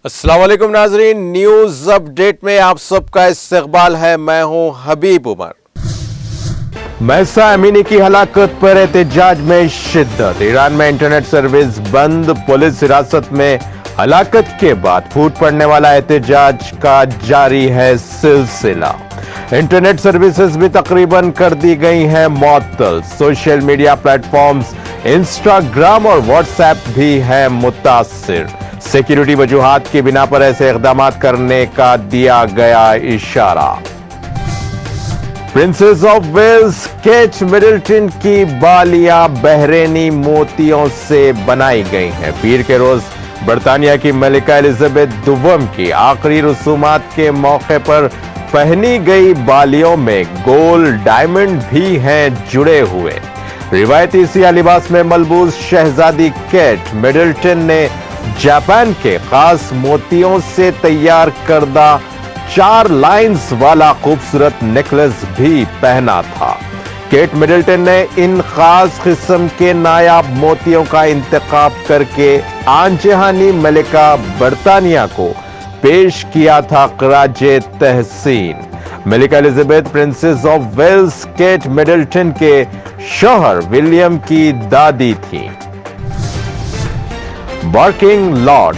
अस्सलाम वालेकुम नाजरीन, न्यूज अपडेट में आप सबका इस्तकबाल है। मैं हूं हबीब उमर। महसा अमीनी की हलाकत पर एहतजाज में शिद्दत। ईरान में इंटरनेट सर्विस बंद, पुलिस हिरासत में हलाकत के बाद फूट पड़ने वाला एहतजाज का जारी है सिलसिला। इंटरनेट सर्विसेज भी तकरीबन कर दी गई हैं मुअत्तल। सोशल मीडिया प्लेटफॉर्म्स इंस्टाग्राम और व्हाट्सएप भी हैं मुतासिर। सिक्योरिटी वजूहात की बिना पर ऐसे इक़दाम करने का दिया गया इशारा। Princess of Wales Kate Middleton की बालियां बहरेनी मोतियों से बनाई गई हैं। पीर के रोज बरतानिया की मलिका एलिजाबेथ दुवम की आखिरी रसूमात के मौके पर पहनी गई बालियों में गोल्ड डायमंड भी हैं जुड़े हुए। रिवायती सिया लिबास में मलबूस शहजादी केट मिडलटन ने जापान के खास मोतियों से तैयार करदा 4 लाइंस वाला खूबसूरत नेकलेस भी पहना था। केट मिडलटन ने इन खास किस्म के नायाब मोतियों का इंतखाब करके आनजहानी मलिका बरतानिया को पेश किया था खराजे तहसीन। मलिका Elizabeth princess of Wales Kate Middleton के शौहर विलियम की दादी थी। Barking lot.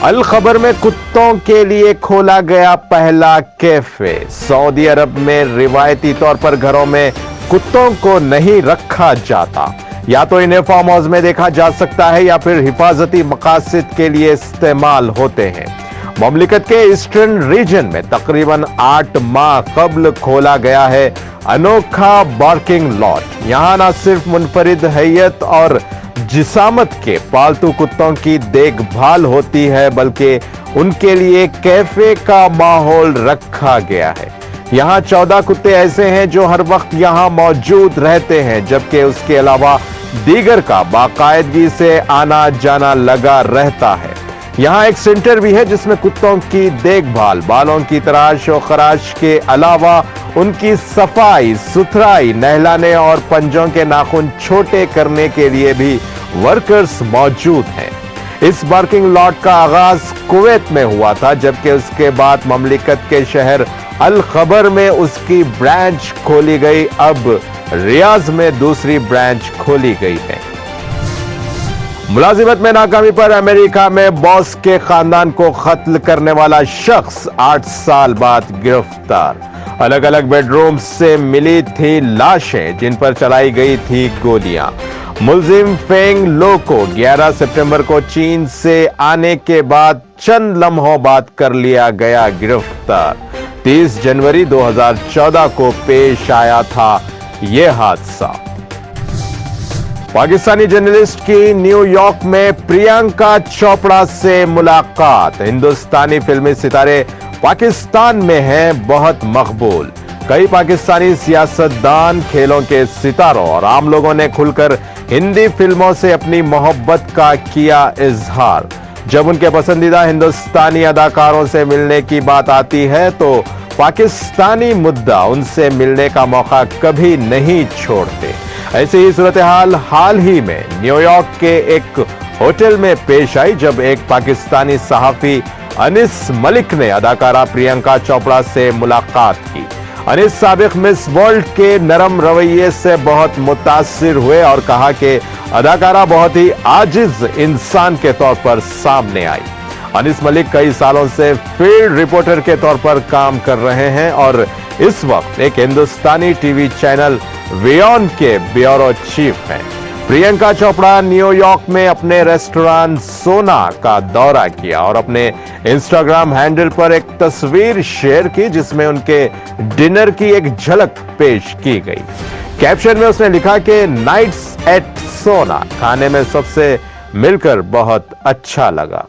अल खबर में कुत्तों के लिए खोला गया पहला कैफे। सऊदी अरब में रिवायती तौर पर घरों में कुत्तों को नहीं रखा जाता। या तो इन्हें फार्म हाउस में देखा जा सकता है या फिर हिफाजती मकासद के लिए इस्तेमाल होते हैं। ममलिकत के ईस्टर्न रीजन में तकरीबन 8 माह कबल खोला गया है अनोखा बार्किंग लॉट। यहां न सिर्फ मुनफरिद हैयत और जिसामत के पालतू कुत्तों की देखभाल होती है, बल्कि उनके लिए कैफे का माहौल रखा गया है। यहां 14 कुत्ते ऐसे हैं जो हर वक्त यहां मौजूद रहते हैं, जबकि उसके अलावा दीगर का बाकायदगी से आना जाना लगा रहता है। यहां एक सेंटर भी है जिसमें कुत्तों की देखभाल, बालों की तराश और खराश के अलावा उनकी सफाई सुथराई, नहलाने और पंजों के नाखून छोटे करने के लिए भी वर्कर्स मौजूद हैं। इस बार्किंग लॉट का आगाज कुवैत में हुआ था, जबकि उसके बाद ममलिकत के शहर अल खबर में उसकी ब्रांच खोली गई। अब रियाज में दूसरी ब्रांच खोली गई है। मुलाजिमत में नाकामी पर अमेरिका में बॉस के खानदान को कत्ल करने वाला शख्स 8 साल बाद गिरफ्तार। अलग अलग बेडरूम से मिली थी लाशें जिन पर चलाई गई थी गोलियां। मुलजिम फेंग लो को 11 सितंबर को चीन से आने के बाद चंद लम्हों बाद कर लिया गया गिरफ्तार। 30 जनवरी 2014 को पेश आया था यह हादसा। पाकिस्तानी जर्नलिस्ट की न्यूयॉर्क में प्रियंका चोपड़ा से मुलाकात। हिंदुस्तानी फिल्मी सितारे पाकिस्तान में हैं बहुत मकबूल। कई पाकिस्तानी सियासतदान, खेलों के सितारों और आम लोगों ने खुलकर हिंदी फिल्मों से अपनी मोहब्बत का किया इजहार। जब उनके पसंदीदा हिंदुस्तानी अदाकारों से मिलने की बात आती है तो पाकिस्तानी मुद्दा उनसे मिलने का मौका कभी नहीं छोड़ते। ऐसी ही सूरत हाल ही में न्यूयॉर्क के एक होटल में पेश आई, जब एक पाकिस्तानी सहाफी अनिस मलिक ने अदाकारा प्रियंका चोपड़ा से मुलाकात की। अनिस साबिक मिस वर्ल्ड के नरम रवैये से बहुत मुतासिर हुए और कहा कि अदाकारा बहुत ही आजिज इंसान के तौर पर सामने आई। अनिस मलिक कई सालों से फील्ड रिपोर्टर के तौर पर काम कर रहे हैं और इस वक्त एक हिंदुस्तानी टीवी चैनल वियॉन के ब्यूरो चीफ हैं। प्रियंका चोपड़ा न्यूयॉर्क में अपने रेस्टोरेंट सोना का दौरा किया और अपने इंस्टाग्राम हैंडल पर एक तस्वीर शेयर की जिसमें उनके डिनर की एक झलक पेश की गई। कैप्शन में उसने लिखा कि नाइट्स एट सोना, खाने में सबसे मिलकर बहुत अच्छा लगा।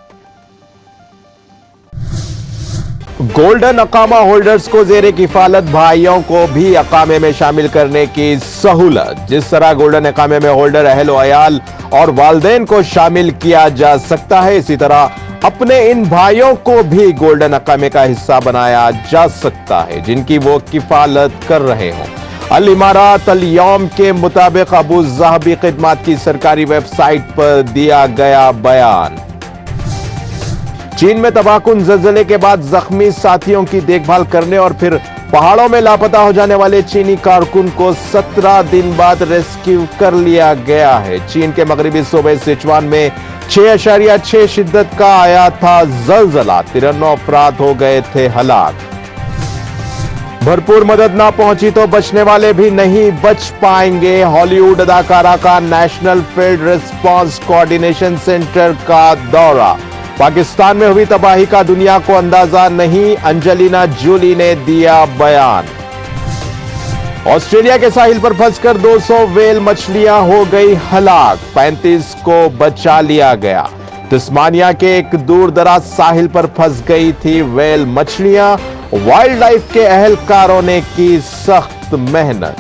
गोल्डन अकामा होल्डर्स को जेरे किफालत भाइयों को भी अकामे में शामिल करने की सहूलत। जिस तरह गोल्डन अकामे में होल्डर अहल अयाल और वालदेन को शामिल किया जा सकता है, इसी तरह अपने इन भाइयों को भी गोल्डन अकामे का हिस्सा बनाया जा सकता है जिनकी वो किफालत कर रहे हों। अल इमारात अल यौम के मुताबिक अबू ज़हबी खिदमत की सरकारी वेबसाइट पर दिया गया बयान। चीन में तबाहकुन ज़लज़ले के बाद जख्मी साथियों की देखभाल करने और फिर पहाड़ों में लापता हो जाने वाले चीनी कारकुन को 17 दिन बाद रेस्क्यू कर लिया गया है। चीन के मगरबी सूबे सिचुआन में 6.6 शिद्दत का आया था ज़लज़ला, 93 अफराद हो गए थे हलाक। भरपूर मदद ना पहुंची तो बचने वाले भी नहीं बच पाएंगे। हॉलीवुड अदाकारा का national field response coordination centre का दौरा। पाकिस्तान में हुई तबाही का दुनिया को अंदाजा नहीं, एंजेलिना जोली ने दिया बयान। ऑस्ट्रेलिया के साहिल पर फंसकर 200 व्हेल मछलियां हो गई हलाक, 35 को बचा लिया गया। तस्मानिया के एक दूर दराज साहिल पर फंस गई थी व्हेल मछलियां, वाइल्ड लाइफ के अहलकारों ने की सख्त मेहनत।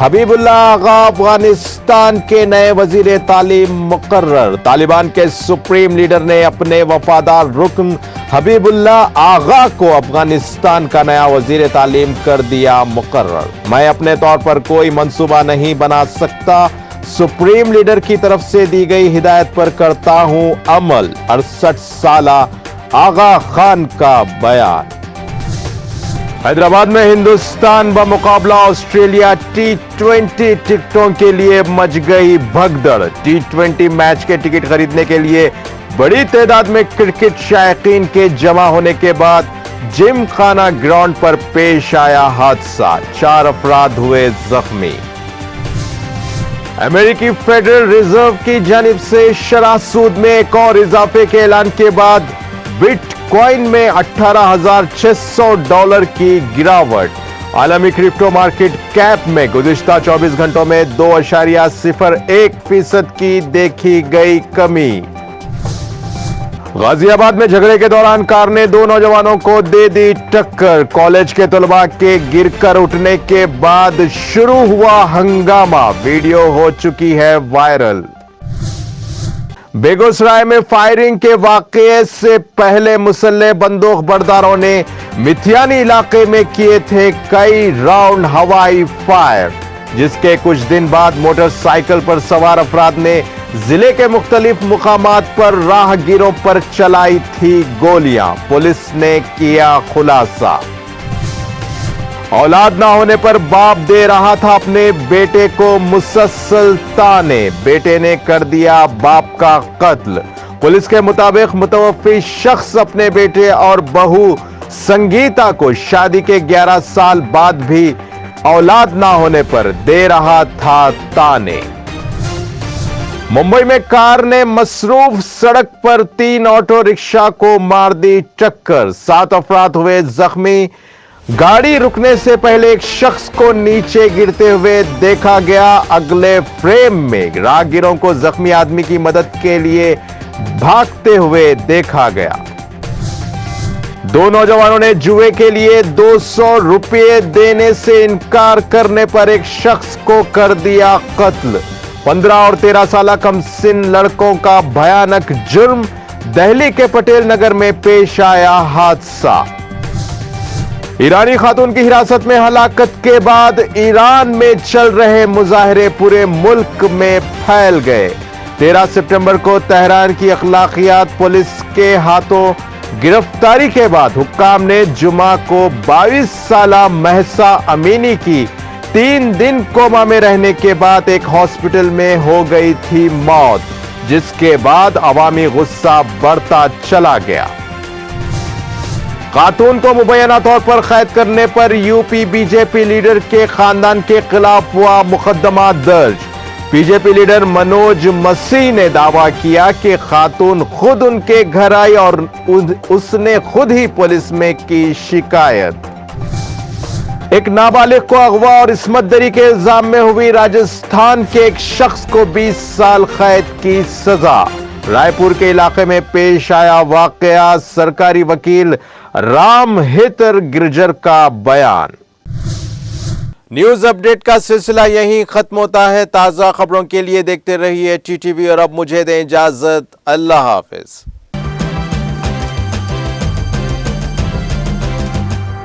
हबीबुल्लाह आगा अफगानिस्तान के नए वजीर तालीम मुकर्रर। तालिबान के सुप्रीम लीडर ने अपने वफादार रुकन हबीबुल्लाह आगा को अफगानिस्तान का नया वजीर तालीम कर दिया मुकर्रर। मैं अपने तौर पर कोई मंसूबा नहीं बना सकता, सुप्रीम लीडर की तरफ से दी गई हिदायत पर करता हूं अमल, 68 साला आगा खान का बयान। हैदराबाद में हिंदुस्तान बमुकाबला ऑस्ट्रेलिया T20 टिकटों के लिए मच गई भगदड़। T20 मैच के टिकट खरीदने के लिए बड़ी तादाद में क्रिकेट शायकीन के जमा होने के बाद जिम खाना ग्राउंड पर पेश आया हादसा, 4 अफराद हुए जख्मी। अमेरिकी फेडरल रिजर्व की जानिब से शरह सूद में एक और इजाफे के ऐलान के बाद बिटकॉइन में $18,600 की गिरावट। आलमी क्रिप्टो मार्केट कैप में गुज़िश्ता 24 घंटों में 2.01% की देखी गई कमी। गाजियाबाद में झगड़े के दौरान कार ने 2 नौजवानों को दे दी टक्कर। कॉलेज के तलबा के गिरकर उठने के बाद शुरू हुआ हंगामा, वीडियो हो चुकी है वायरल। बेगूसराय में फायरिंग के वाकये से पहले मुसल्ले बंदूक बरदारों ने मिथियानी इलाके में किए थे कई राउंड हवाई फायर, जिसके कुछ दिन बाद मोटरसाइकिल पर सवार अफराद ने जिले के मुख्तलिफ मुकामात पर राहगीरों पर चलाई थी गोलियां। पुलिस ने किया खुलासा। औलाद ना होने पर बाप दे रहा था अपने बेटे को मुसलसल ताने, बेटे ने कर दिया बाप का कत्ल। पुलिस के मुताबिक मुतवफ्फी शख्स अपने बेटे और बहू संगीता को शादी के 11 साल बाद भी औलाद ना होने पर दे रहा था ताने। मुंबई में कार ने मसरूफ सड़क पर 3 ऑटो रिक्शा को मार दी टक्कर, 7 अफराद हुए जख्मी। गाड़ी रुकने से पहले एक शख्स को नीचे गिरते हुए देखा गया। अगले फ्रेम में राहगीरों को जख्मी आदमी की मदद के लिए भागते हुए देखा गया। 2 नौजवानों ने जुए के लिए 200 रुपये देने से इनकार करने पर एक शख्स को कर दिया कत्ल। 15 और 13 साल कमसिन लड़कों का भयानक जुर्म। दिल्ली के पटेल नगर में पेश आया हादसा। ईरानी खातून की हिरासत में हलाकत के बाद ईरान में चल रहे मुजाहरे पूरे मुल्क में फैल गए। 13 सितंबर को तेहरान की अखलाकियात पुलिस के हाथों गिरफ्तारी के बाद हुक्काम ने जुमा को 22 साला महसा अमीनी की 3 दिन कोमा में रहने के बाद एक हॉस्पिटल में हो गई थी मौत, जिसके बाद अवामी गुस्सा बढ़ता चला गया। खातून को मुबैना तौर पर कैद करने पर यूपी बीजेपी लीडर के खानदान के खिलाफ हुआ मुकदमा दर्ज। बीजेपी लीडर मनोज मसीह ने दावा किया कि खातून खुद उनके घर आई और उसने खुद ही पुलिस में की शिकायत। एक नाबालिग को अगवा और इस्मत दरी के इल्जाम में हुई राजस्थान के एक शख्स को 20 साल कैद की सजा। रायपुर के इलाके में पेश आया वाकया, सरकारी वकील राम हितर गिरजर का बयान। न्यूज अपडेट का सिलसिला यहीं खत्म होता है। ताजा खबरों के लिए देखते रहिए टीटीवी और अब मुझे दें इजाजत। अल्लाह हाफिज।